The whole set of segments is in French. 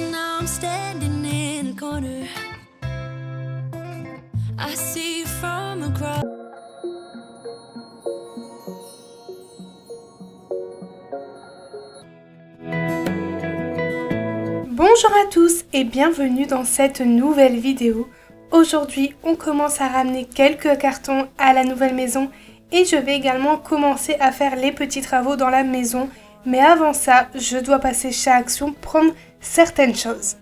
And now I'm standing in a corner. I see you from across. Bonjour à tous et bienvenue dans cette nouvelle vidéo. Aujourd'hui, on commence à ramener quelques cartons à la nouvelle maison et je vais également commencer à faire les petits travaux dans la maison. Mais avant ça, je dois passer chez Action prendre certaines choses.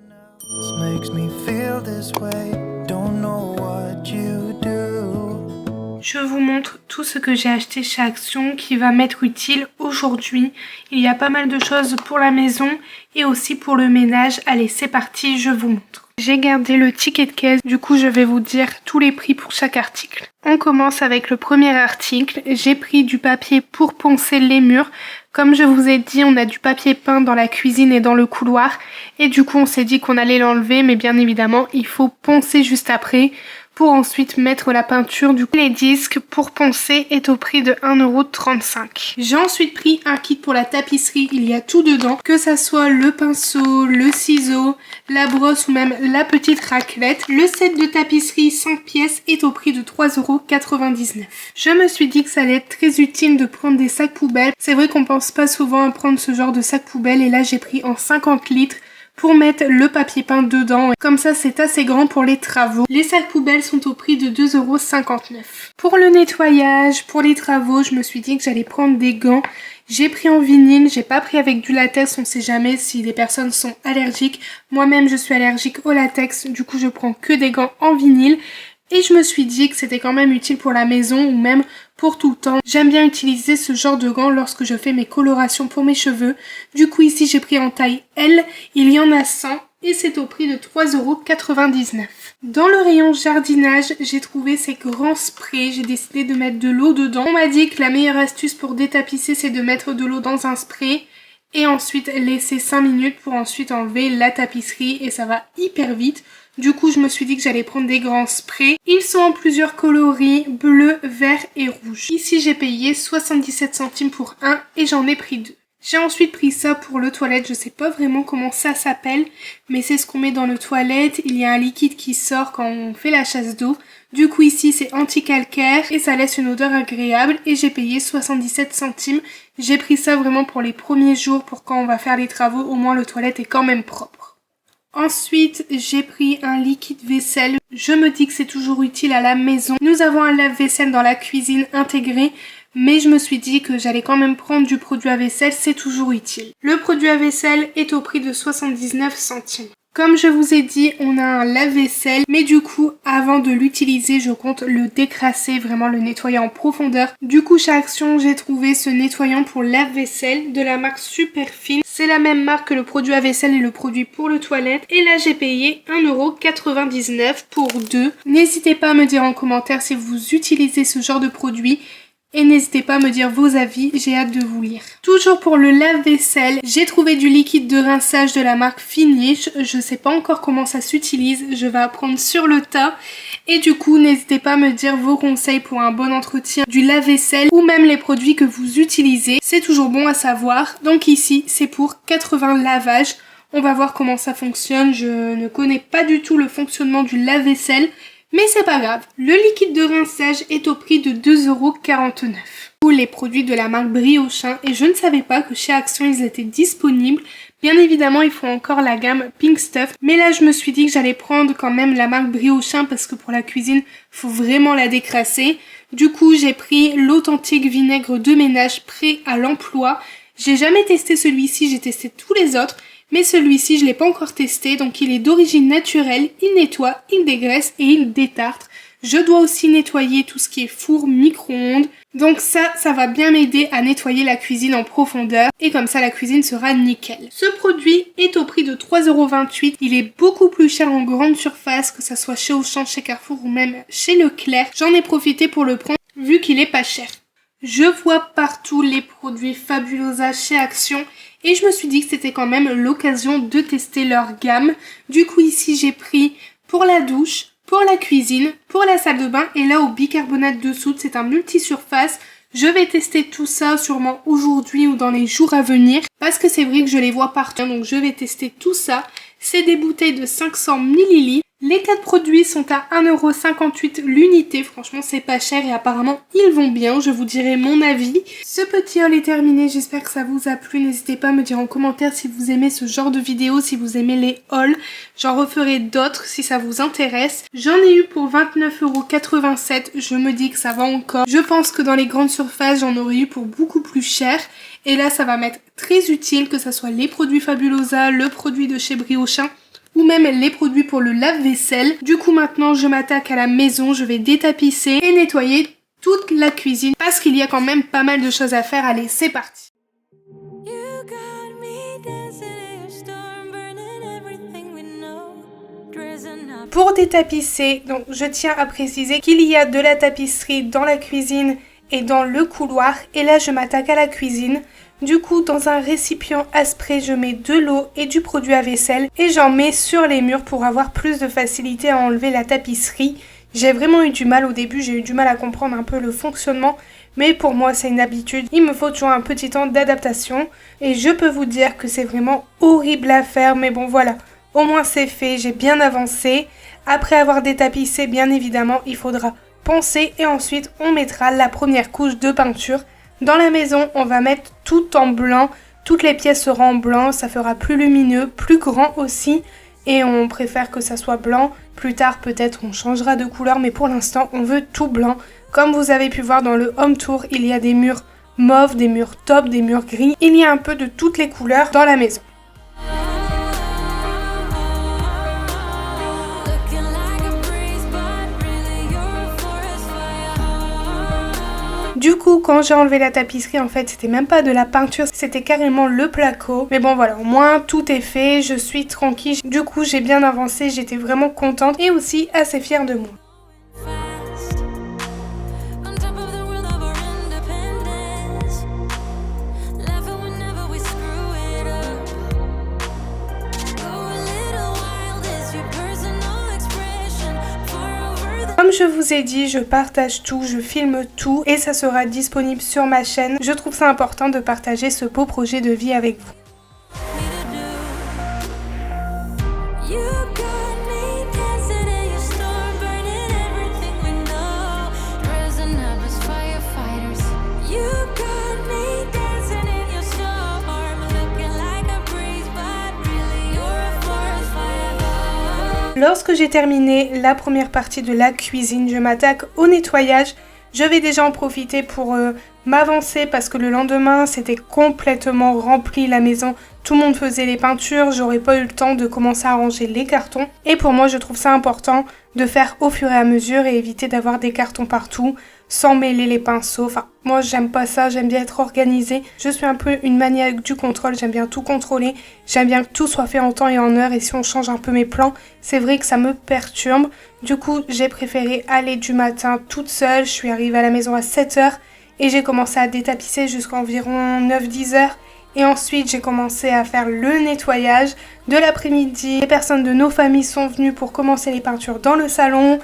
Je vous montre tout ce que j'ai acheté chez Action qui va m'être utile aujourd'hui. Il y a pas mal de choses pour la maison et aussi pour le ménage. Allez, c'est parti, je vous montre. J'ai gardé le ticket de caisse, du coup je vais vous dire tous les prix pour chaque article. On commence avec le premier article. J'ai pris du papier pour poncer les murs. Comme je vous ai dit, on a du papier peint dans la cuisine et dans le couloir. Et du coup, on s'est dit qu'on allait l'enlever, mais bien évidemment, il faut poncer juste après pour ensuite mettre la peinture. Du coup, les disques pour poncer est au prix de 1,35 €. J'ai ensuite pris un kit pour la tapisserie. Il y a tout dedans, que ça soit le pinceau, le ciseau, la brosse ou même la petite raclette. Le set de tapisserie 5 pièces est au prix de 3,99 €. Je me suis dit que ça allait être très utile de prendre des sacs poubelles. C'est vrai qu'on pense pas souvent à prendre ce genre de sac poubelle et là j'ai pris en 50 litres pour mettre le papier peint dedans. Comme ça, c'est assez grand pour les travaux. Les sacs poubelles sont au prix de 2,59 €. Pour le nettoyage, pour les travaux, je me suis dit que j'allais prendre des gants. J'ai pris en vinyle, j'ai pas pris avec du latex, on sait jamais si les personnes sont allergiques. Moi-même, je suis allergique au latex, du coup, je prends que des gants en vinyle. Et je me suis dit que c'était quand même utile pour la maison ou même pour tout le temps. J'aime bien utiliser ce genre de gants lorsque je fais mes colorations pour mes cheveux. Du coup ici j'ai pris en taille L, il y en a 100 et c'est au prix de 3,99 €. Dans le rayon jardinage, j'ai trouvé ces grands sprays. J'ai décidé de mettre de l'eau dedans. On m'a dit que la meilleure astuce pour détapisser c'est de mettre de l'eau dans un spray et ensuite laisser 5 minutes pour ensuite enlever la tapisserie et ça va hyper vite. Du coup, je me suis dit que j'allais prendre des grands sprays. Ils sont en plusieurs coloris, bleu, vert et rouge. Ici, j'ai payé 77 centimes pour un et j'en ai pris 2. J'ai ensuite pris ça pour le toilette. Je sais pas vraiment comment ça s'appelle, mais c'est ce qu'on met dans le toilette. Il y a un liquide qui sort quand on fait la chasse d'eau. Du coup, ici, c'est anti-calcaire et ça laisse une odeur agréable et j'ai payé 77 centimes. J'ai pris ça vraiment pour les premiers jours pour quand on va faire les travaux. Au moins, le toilette est quand même propre. Ensuite, j'ai pris un liquide vaisselle. Je me dis que c'est toujours utile à la maison. Nous avons un lave-vaisselle dans la cuisine intégré, mais je me suis dit que j'allais quand même prendre du produit à vaisselle, c'est toujours utile. Le produit à vaisselle est au prix de 79 centimes. Comme je vous ai dit, on a un lave-vaisselle, mais du coup, avant de l'utiliser, je compte le décrasser, vraiment le nettoyer en profondeur. Du coup, chez Action, j'ai trouvé ce nettoyant pour lave-vaisselle de la marque Superfine. C'est la même marque que le produit à vaisselle et le produit pour le toilette. Et là, j'ai payé 1,99 € pour 2. N'hésitez pas à me dire en commentaire si vous utilisez ce genre de produit. Et n'hésitez pas à me dire vos avis, j'ai hâte de vous lire. Toujours pour le lave-vaisselle, j'ai trouvé du liquide de rinçage de la marque Finish. Je sais pas encore comment ça s'utilise, je vais apprendre sur le tas. Et du coup, n'hésitez pas à me dire vos conseils pour un bon entretien du lave-vaisselle ou même les produits que vous utilisez. C'est toujours bon à savoir. Donc ici, c'est pour 80 lavages. On va voir comment ça fonctionne. Je ne connais pas du tout le fonctionnement du lave-vaisselle. Mais c'est pas grave, le liquide de rinçage est au prix de 2,49 €. Ou les produits de la marque Briochin et je ne savais pas que chez Action ils étaient disponibles. Bien évidemment ils font encore la gamme Pink Stuff, mais là je me suis dit que j'allais prendre quand même la marque Briochin parce que pour la cuisine faut vraiment la décrasser. Du coup j'ai pris l'authentique vinaigre de ménage prêt à l'emploi. J'ai jamais testé celui-ci, j'ai testé tous les autres. Mais celui-ci, je l'ai pas encore testé, donc il est d'origine naturelle, il nettoie, il dégraisse et il détartre. Je dois aussi nettoyer tout ce qui est four, micro-ondes. Donc ça va bien m'aider à nettoyer la cuisine en profondeur et comme ça la cuisine sera nickel. Ce produit est au prix de 3,28 €. Il est beaucoup plus cher en grande surface, que ça soit chez Auchan, chez Carrefour ou même chez Leclerc. J'en ai profité pour le prendre vu qu'il est pas cher. Je vois partout les produits Fabulosa chez Action et je me suis dit que c'était quand même l'occasion de tester leur gamme. Du coup ici j'ai pris pour la douche, pour la cuisine, pour la salle de bain et là au bicarbonate de soude, c'est un multi-surface. Je vais tester tout ça sûrement aujourd'hui ou dans les jours à venir parce que c'est vrai que je les vois partout donc je vais tester tout ça. C'est des bouteilles de 500 ml. Les 4 produits sont à 1,58€ l'unité. Franchement, c'est pas cher et apparemment, ils vont bien. Je vous dirai mon avis. Ce petit haul est terminé. J'espère que ça vous a plu. N'hésitez pas à me dire en commentaire si vous aimez ce genre de vidéo, si vous aimez les hauls. J'en referai d'autres si ça vous intéresse. J'en ai eu pour 29,87€. Je me dis que ça va encore. Je pense que dans les grandes surfaces, j'en aurais eu pour beaucoup plus cher. Et là, ça va m'être très utile, que ce soit les produits Fabulosa, le produit de chez Briochin, ou même les produits pour le lave-vaisselle. Du coup, maintenant, je m'attaque à la maison. Je vais détapisser et nettoyer toute la cuisine parce qu'il y a quand même pas mal de choses à faire. Allez, c'est parti. You got me dancing in a storm, burning everything we know, dressing up. Pour détapisser, donc je tiens à préciser qu'il y a de la tapisserie dans la cuisine et dans le couloir. Et là, je m'attaque à la cuisine. Du coup, dans un récipient à spray, je mets de l'eau et du produit à vaisselle et j'en mets sur les murs pour avoir plus de facilité à enlever la tapisserie. J'ai vraiment eu du mal au début, j'ai eu du mal à comprendre un peu le fonctionnement, mais pour moi c'est une habitude. Il me faut toujours un petit temps d'adaptation et je peux vous dire que c'est vraiment horrible à faire, mais bon voilà, au moins c'est fait, j'ai bien avancé. Après avoir détapissé, bien évidemment, il faudra poncer et ensuite on mettra la première couche de peinture. Dans la maison, on va mettre tout en blanc, toutes les pièces seront en blanc, ça fera plus lumineux, plus grand aussi, et on préfère que ça soit blanc. Plus tard, peut-être, on changera de couleur, mais pour l'instant, on veut tout blanc. Comme vous avez pu voir dans le home tour, il y a des murs mauves, des murs taupe, des murs gris. Il y a un peu de toutes les couleurs dans la maison. Du coup, quand j'ai enlevé la tapisserie, en fait, c'était même pas de la peinture, c'était carrément le placo. Mais bon, voilà, au moins, tout est fait, je suis tranquille. Du coup, j'ai bien avancé, j'étais vraiment contente et aussi assez fière de moi. Fast, on top of the world of our independence, laughing whenever we screw it up. Go a little wild is your personal expression, far over the. Comme je vous ai dit, je partage tout, je filme tout et ça sera disponible sur ma chaîne. Je trouve ça important de partager ce beau projet de vie avec vous. You got me dancing in your storm, burning everything we know, dressing up as firefighters. You got me dancing in your storm, looking like a breeze, but really you're a forest fire. Lorsque j'ai terminé la première partie de la cuisine, je m'attaque au nettoyage. Je vais déjà en profiter pour m'avancer parce que le lendemain, c'était complètement rempli la maison. Tout le monde faisait les peintures, j'aurais pas eu le temps de commencer à ranger les cartons. Et pour moi, je trouve ça important de faire au fur et à mesure et éviter d'avoir des cartons partout sans mêler les pinceaux. Enfin, moi, j'aime pas ça, j'aime bien être organisée. Je suis un peu une maniaque du contrôle, j'aime bien tout contrôler. J'aime bien que tout soit fait en temps et en heure et si on change un peu mes plans, c'est vrai que ça me perturbe. Du coup, j'ai préféré aller du matin toute seule. Je suis arrivée à la maison à 7h et j'ai commencé à détapisser jusqu'à environ 9-10h. Et ensuite, j'ai commencé à faire le nettoyage de l'après-midi. Les personnes de nos familles sont venues pour commencer les peintures dans le salon.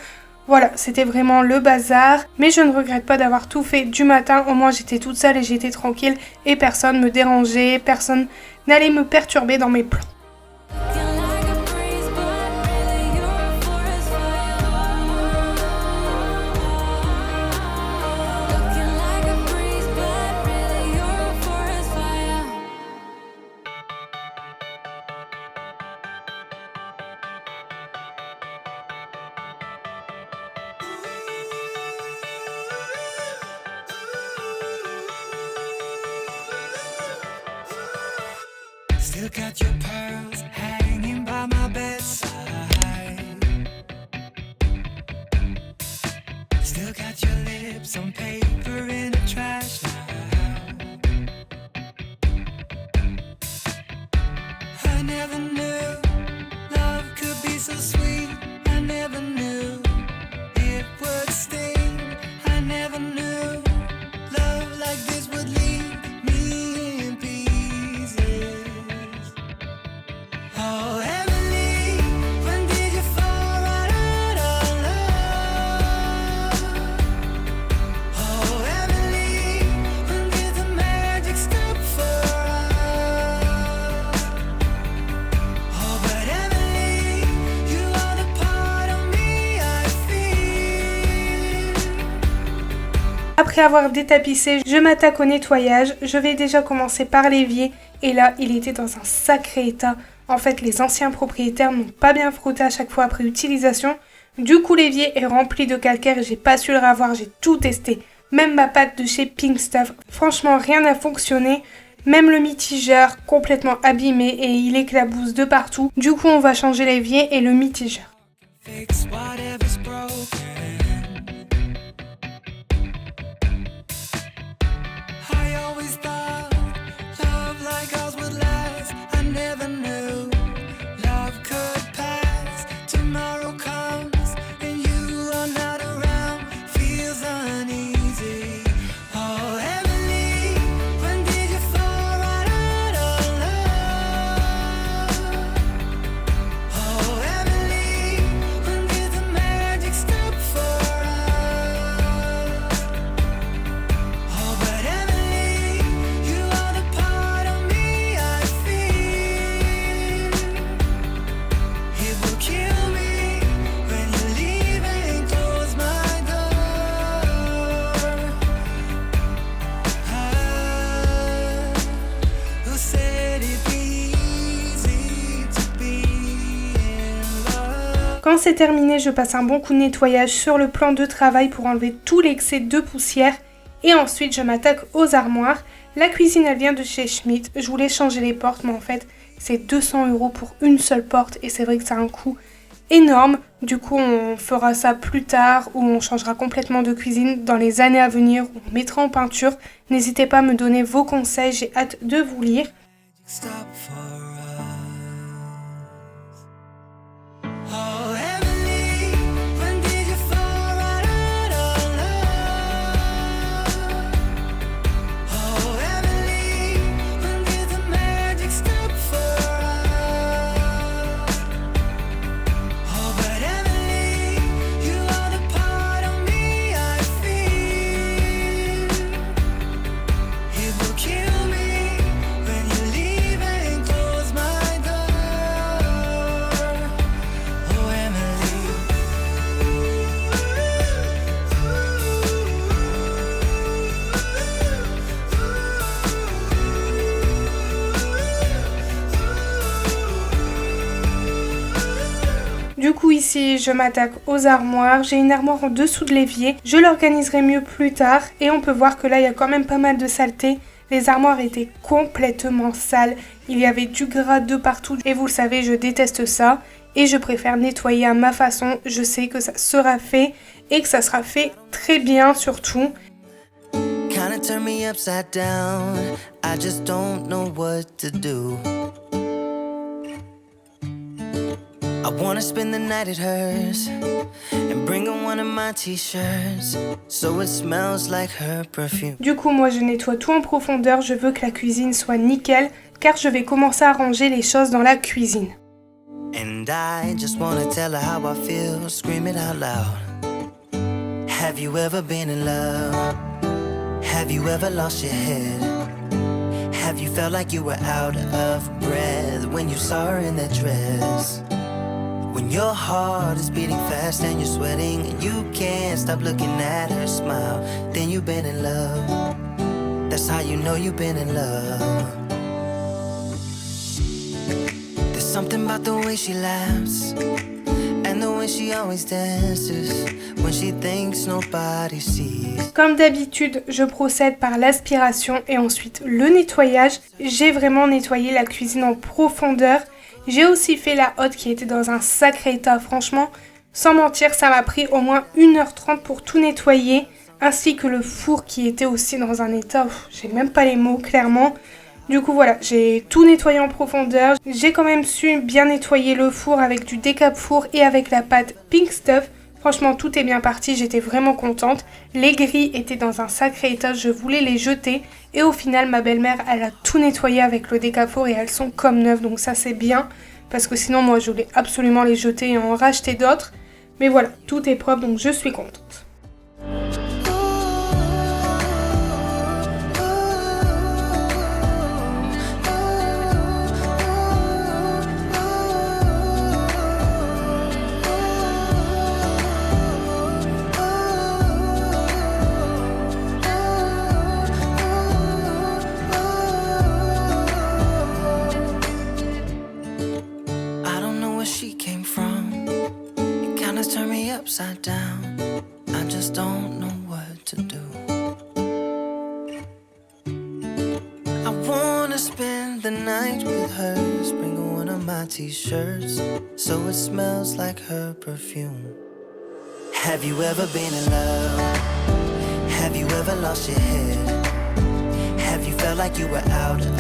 Voilà, c'était vraiment le bazar. Mais je ne regrette pas d'avoir tout fait du matin. Au moins, j'étais toute seule et j'étais tranquille. Et personne me dérangeait, personne n'allait me perturber dans mes plans. Looking like a breeze, but really you're a forest fire. Looking like a breeze, but really you're a forest fire. Still got your pearls hanging by my bedside. Still got your lips on paper in a trash now. I never knew love could be so sweet. I never knew it would sting. I never knew love like this would leave me in pieces. Oh, Emily, when did you fall right out of love? Oh, Après avoir détapissé, je m'attaque au nettoyage. Je vais déjà commencer par l'évier et là, il était dans un sacré état. En fait, les anciens propriétaires n'ont pas bien frotté à chaque fois après utilisation. Du coup, l'évier est rempli de calcaire et j'ai pas su le ravoir, j'ai tout testé. Même ma pâte de chez Pink Stuff, franchement rien n'a fonctionné. Même le mitigeur complètement abîmé et il éclabousse de partout. Du coup, on va changer l'évier et le mitigeur. Fix whatever's broken. I always thought love like ours would last. I never knew love could pass. Tomorrow comes and you are not around. Feels uneasy. Oh, Emily, when did you fall right out of love? Oh, Emily, when did the magic stop for us? Oh, but Emily, you are the part of me I feel. It will kill me when you leave and close my door. Who said it'd be easy to be in love? Quand c'est terminé, je passe un bon coup de nettoyage sur le plan de travail pour enlever tout l'excès de poussière. Et ensuite, je m'attaque aux armoires. La cuisine, elle vient de chez Schmidt. Je voulais changer les portes, mais en fait, c'est 200 € pour une seule porte. Et c'est vrai que ça a un coût énorme. Du coup, on fera ça plus tard ou on changera complètement de cuisine dans les années à venir. On mettra en peinture. N'hésitez pas à me donner vos conseils. J'ai hâte de vous lire. Stop for us. Oh, Emily, when did you fall right out of love? Oh, Emily, when did the magic stop for us? Oh, but Emily, you are the part of me I feel. It will kill me when you leave and close my door. Oh, Emily. Du coup ici je m'attaque aux armoires, j'ai une armoire en dessous de l'évier, je l'organiserai mieux plus tard et on peut voir que là il y a quand même pas mal de saleté. Les armoires étaient complètement sales, il y avait du gras de partout et vous le savez je déteste ça et je préfère nettoyer à ma façon, je sais que ça sera fait et que ça sera fait très bien surtout. Kinda turn me upside down. I just don't know what to do. I wanna spend the night at hers and bring her one of my t-shirts so it smells like her perfume. Du coup moi je nettoie tout en profondeur, je veux que la cuisine soit nickel car je vais commencer à ranger les choses dans la cuisine. And I just wanna tell her how I feel, scream it out loud. Have you ever been in love? Have you ever lost your head? Have you felt like you were out of breath when you saw her in that dress? When your heart is beating fast and you're sweating and you can't stop looking at her smile, then you've been in love. That's how you know you've been in love. There's something about the way she laughs and the way she always dances when she thinks nobody sees. Comme d'habitude, je procède par l'aspiration et ensuite le nettoyage. J'ai vraiment nettoyé la cuisine en profondeur. J'ai aussi fait la hotte qui était dans un sacré état, franchement. Sans mentir, ça m'a pris au moins 1h30 pour tout nettoyer. Ainsi que le four qui était aussi dans un état, j'ai même pas les mots clairement. Du coup voilà, j'ai tout nettoyé en profondeur. J'ai quand même su bien nettoyer le four avec du décap four et avec la pâte Pink Stuff. Franchement tout est bien parti, j'étais vraiment contente. Les grilles étaient dans un sacré état, je voulais les jeter. Et au final ma belle-mère elle a tout nettoyé avec le décap four et elles sont comme neuves. Donc ça c'est bien parce que sinon moi je voulais absolument les jeter et en racheter d'autres. Mais voilà, tout est propre donc je suis contente. just don't know what to do. I wanna spend the night with her, sprinkle one of my t-shirts so it smells like her perfume. Have you ever been in love? Have you ever lost your head? Have you felt like you were out of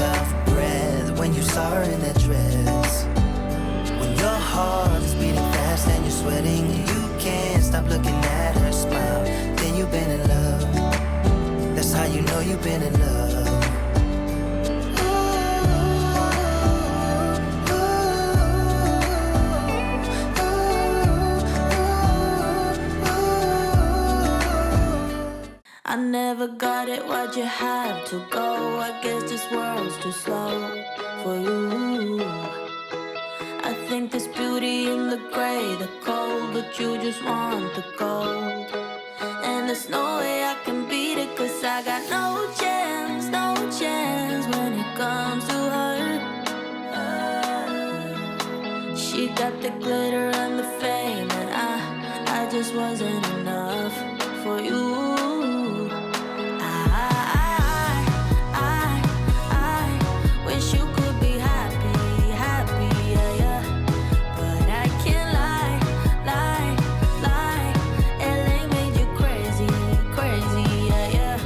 breath when you saw her in that dress? When your heart is beating fast and you're sweating and you can't stop looking at her smile, then you've been in love. That's how you know you've been in love. I never got it, why'd you have to go? I guess this world's too slow for you. I think there's beauty in the gray, the cold, but you just want the gold. And there's no way I can beat it, cause I got no chance when it comes to her. She got the glitter and the fame, and I just wasn't enough for you. Wish you could be happy, yeah, yeah. But I can't lie. LA made you crazy, yeah, yeah.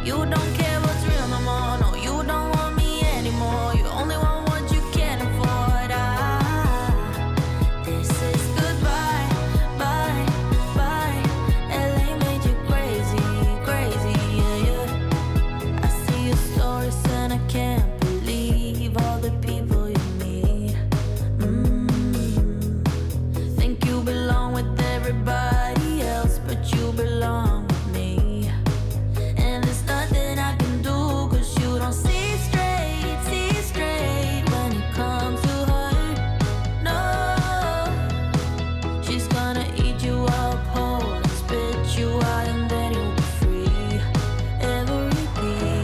You don't care what's real no more, no, you don't want me anymore. You only want what you can't afford. This is goodbye, bye. LA made you crazy, yeah, yeah. I see your stories and I can't all the people you meet. Think you belong with everybody else, but you belong with me. And there's nothing I can do, cause you don't see straight when it comes to her. No, she's gonna eat you up whole and spit you out, and then you'll be free. Every piece.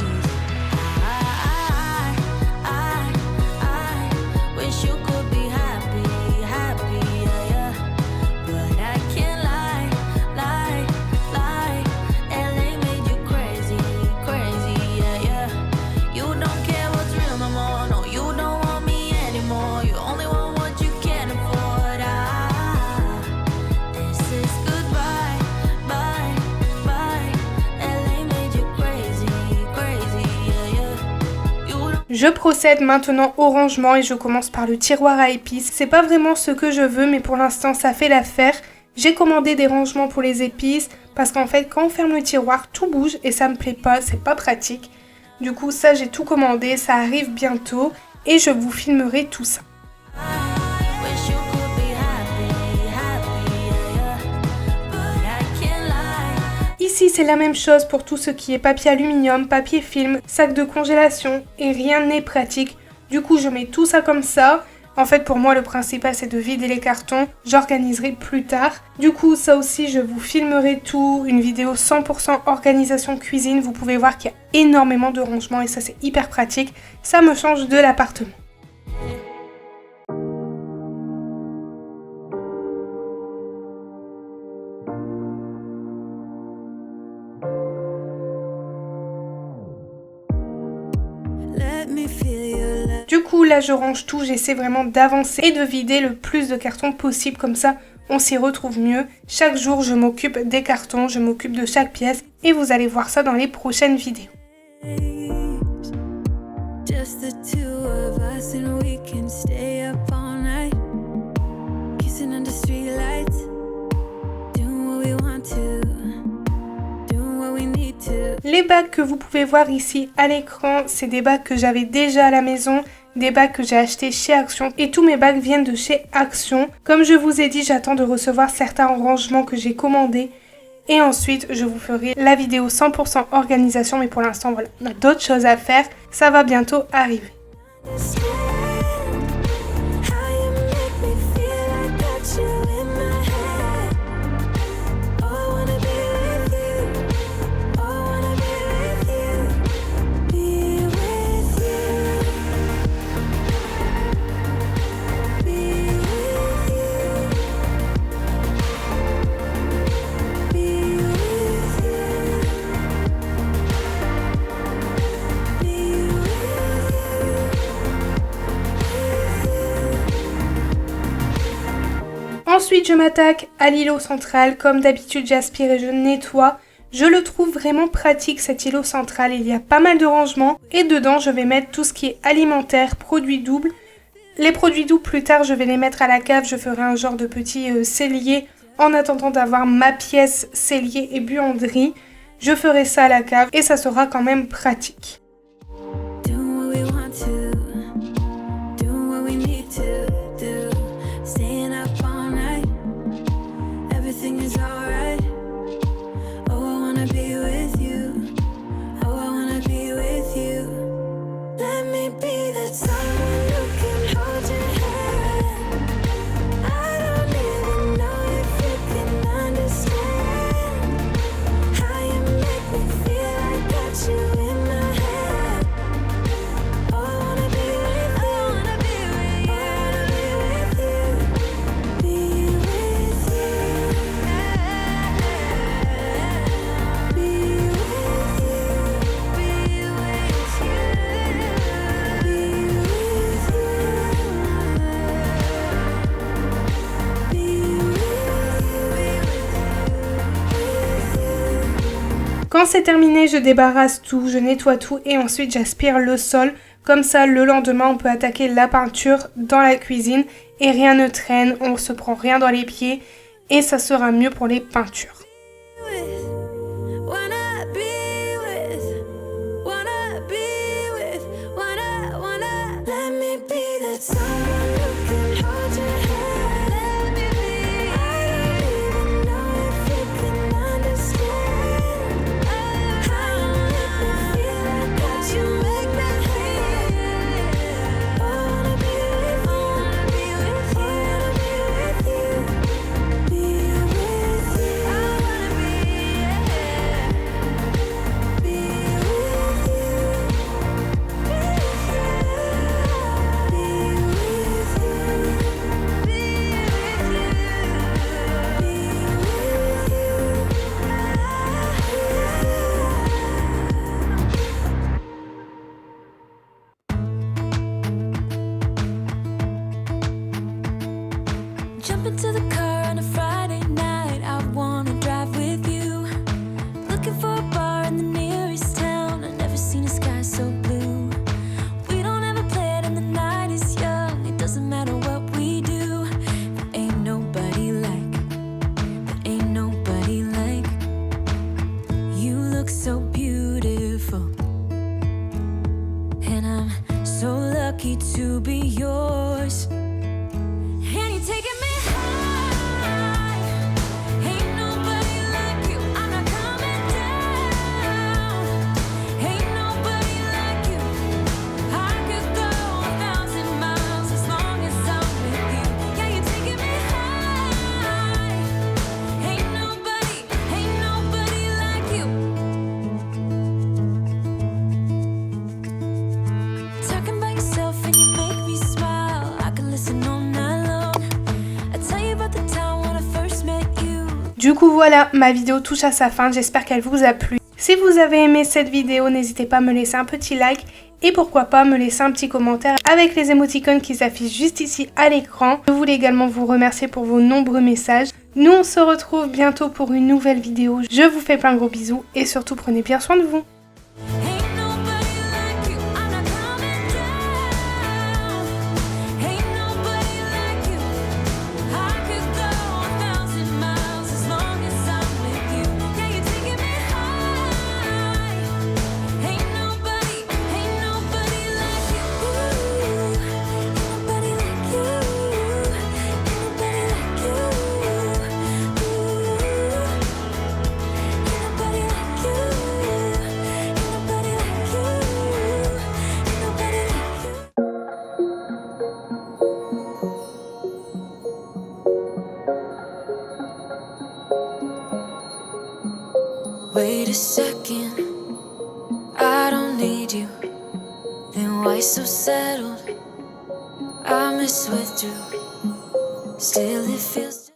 Wish you could be happy, yeah, yeah. But I can't lie. LA made you crazy, yeah, yeah. You don't care what's real no more, no, you don't want me anymore. You only want what you can't afford. This is goodbye, bye. LA made you crazy, yeah, yeah. You don't. Je procède maintenant au rangement et je commence par le tiroir à épices. C'est pas vraiment ce que je veux, mais pour l'instant ça fait l'affaire. J'ai commandé des rangements pour les épices parce qu'en fait quand on ferme le tiroir tout bouge et ça me plaît pas, c'est pas pratique. Du coup ça j'ai tout commandé, ça arrive bientôt et je vous filmerai tout ça. Wish you could be happy, yeah, but I can't lie. Ici c'est la même chose pour tout ce qui est papier aluminium, papier film, sac de congélation et rien n'est pratique. Du coup je mets tout ça comme ça. En fait pour moi le principal c'est de vider les cartons, j'organiserai plus tard. Du coup ça aussi je vous filmerai tout, une vidéo 100% organisation cuisine. Vous pouvez voir qu'il y a énormément de rangements et ça c'est hyper pratique. Ça me change de l'appartement. Let me feel your love. Du coup là je range tout, j'essaie vraiment d'avancer et de vider le plus de cartons possible, comme ça on s'y retrouve mieux. Chaque jour je m'occupe des cartons, je m'occupe de chaque pièce et vous allez voir ça dans les prochaines vidéos. Just the two of us and we can stay up all night, kissing under streetlights, doing what we want to, doing what we need to. Les bagues que vous pouvez voir ici à l'écran, c'est des bagues que j'avais déjà à la maison, des bagues que j'ai achetées chez Action et tous mes bagues viennent de chez Action. Comme je vous ai dit, j'attends de recevoir certains rangements que j'ai commandés et ensuite je vous ferai la vidéo 100% organisation, mais pour l'instant voilà, on a d'autres choses à faire, ça va bientôt arriver. Ensuite, je m'attaque à l'îlot central. Comme d'habitude, j'aspire et je nettoie. Je le trouve vraiment pratique cet îlot central. Il y a pas mal de rangements. Et dedans, je vais mettre tout ce qui est alimentaire, produits doubles. Les produits doubles, plus tard, je vais les mettre à la cave. Je ferai un genre de petit cellier en attendant d'avoir ma pièce cellier et buanderie. Je ferai ça à la cave et ça sera quand même pratique. Quand c'est terminé, je débarrasse tout, je nettoie tout et ensuite j'aspire le sol. Comme ça, le lendemain, on peut attaquer la peinture dans la cuisine et rien ne traîne, on ne se prend rien dans les pieds et ça sera mieux pour les peintures. Jump into the car on a Friday night. I wanna drive with you. Looking for a bar in the nearest town. I've never seen a sky so blue. We don't ever play it and the night is young. It doesn't matter what we do. There ain't nobody like. There ain't nobody like. You look so beautiful. And I'm so lucky to be yours. And you're taking me high. Ain't nobody like you. I'm not coming down. Ain't nobody like you. I could go 1,000 miles as long as I'm with you. Yeah, you're taking me high. Ain't nobody like you. Talking about yourself and you make me smile. I can listen all night long. Du coup voilà, ma vidéo touche à sa fin, j'espère qu'elle vous a plu. Si vous avez aimé cette vidéo, n'hésitez pas à me laisser un petit like et pourquoi pas me laisser un petit commentaire avec les émoticônes qui s'affichent juste ici à l'écran. Je voulais également vous remercier pour vos nombreux messages. Nous on se retrouve bientôt pour une nouvelle vidéo. Je vous fais plein de gros bisous et surtout prenez bien soin de vous. Wait a second, I don't need you. Then why so settled? I miss withdrew. Still it feels